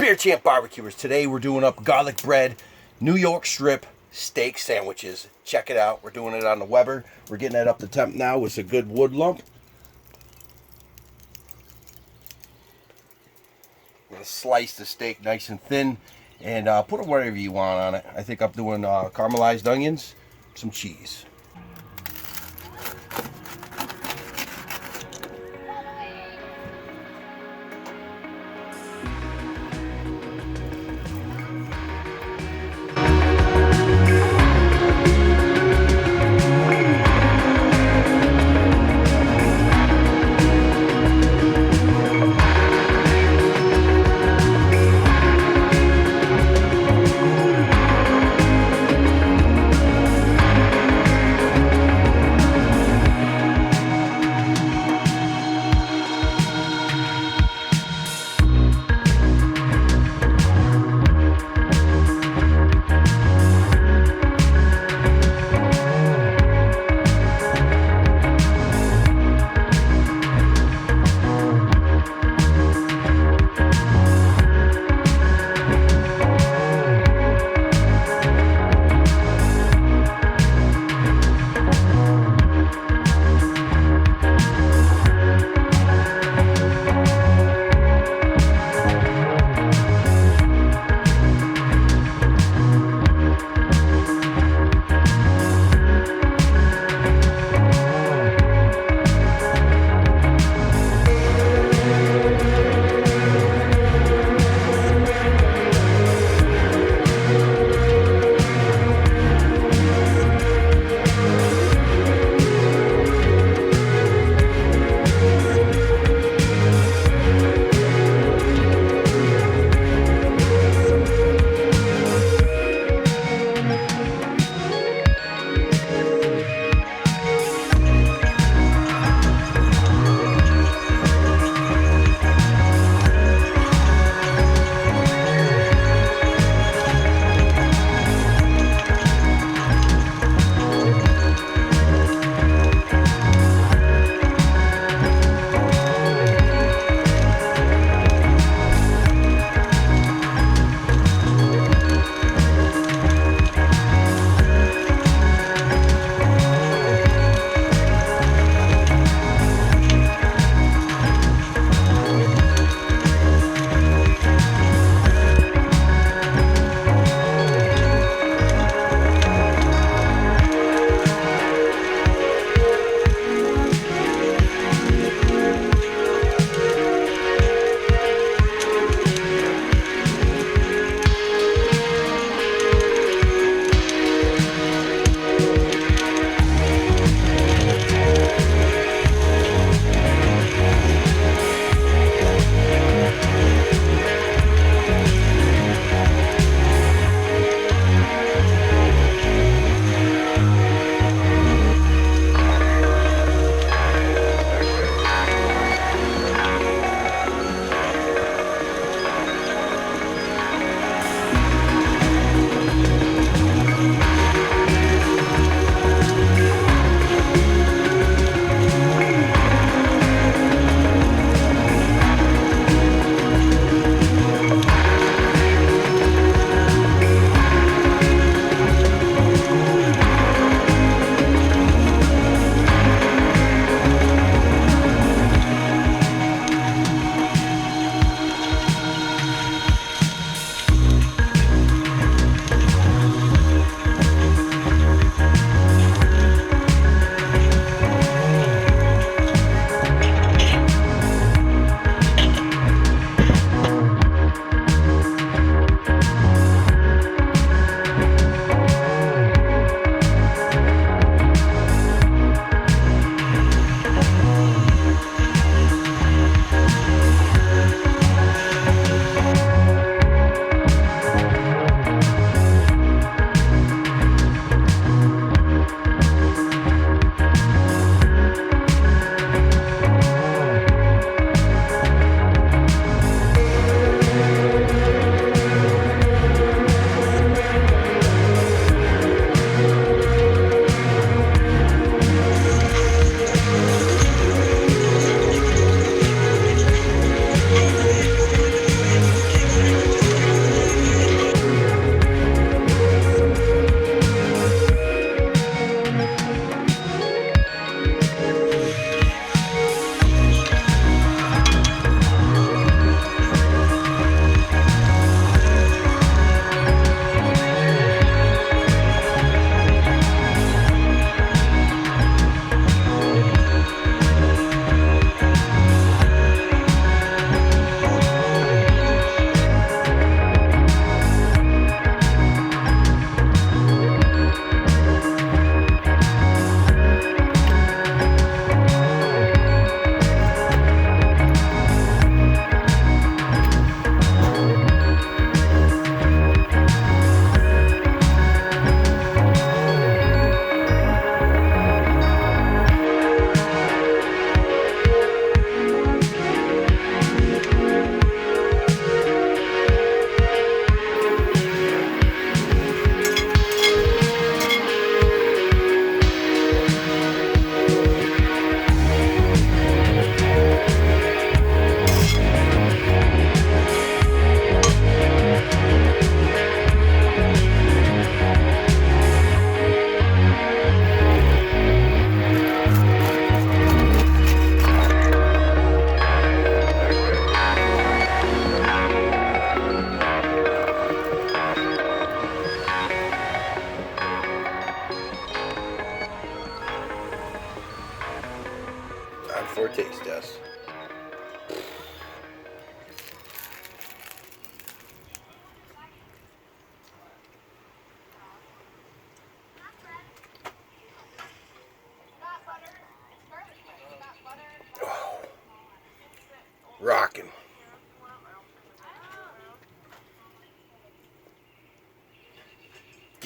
Beer Champ Barbecuers. Today we're doing up garlic bread, New York strip steak sandwiches. Check it out. We're doing it on the Weber. We're getting it up to temp now with a good wood lump. We're going to slice the steak nice and thin and put it wherever you want on it. I think I'm doing caramelized onions, some cheese.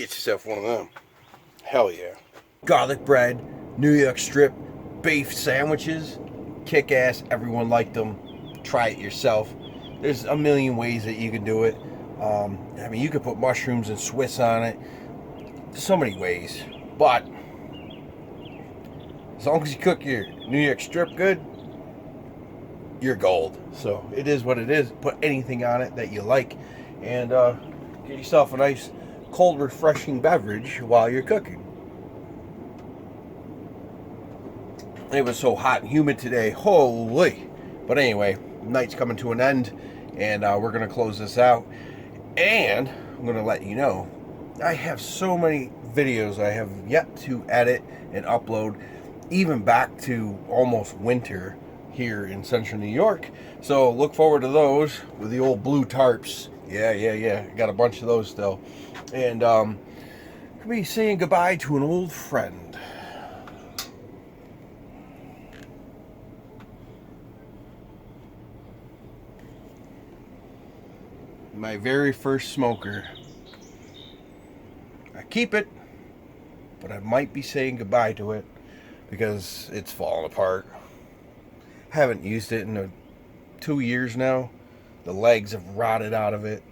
Get yourself one of them. Hell yeah. Garlic bread, New York strip, beef sandwiches. Kick ass. Everyone liked them. Try it yourself. There's a million ways that you can do it. I mean, you could put mushrooms and Swiss on it. There's so many ways. But as long as you cook your New York strip good, you're gold. So it is what it is. Put anything on it that you like, and get yourself a nice cold refreshing beverage while you're cooking. It was so hot and humid today, holy. But anyway, night's coming to an end, and we're gonna close this out, and I'm gonna let you know I have so many videos I have yet to edit and upload, even back to almost winter here in central New York. So look forward to those with the old blue tarps. Yeah. Got a bunch of those still. And I'll be saying goodbye to an old friend. My very first smoker. I keep it, but I might be saying goodbye to it because it's falling apart. Haven't used it in 2 years now. The legs have rotted out of it.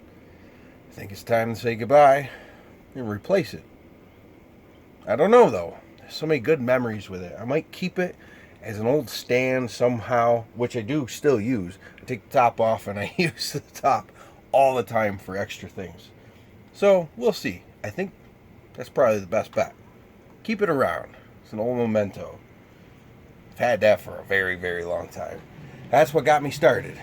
I think it's time to say goodbye and replace it. I don't know though. There's so many good memories with it. I might keep it as an old stand somehow, which I do still use. I take the top off and I use the top all the time for extra things. So we'll see. I think that's probably the best bet. Keep it around. It's an old memento. I've had that for a very, very long time. That's what got me started.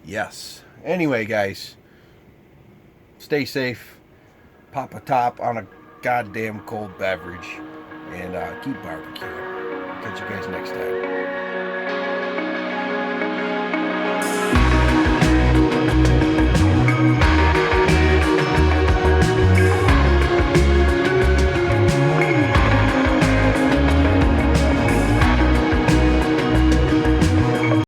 Yes. Anyway, guys, stay safe. Pop a top on a goddamn cold beverage. And keep barbecuing. Catch you guys next time.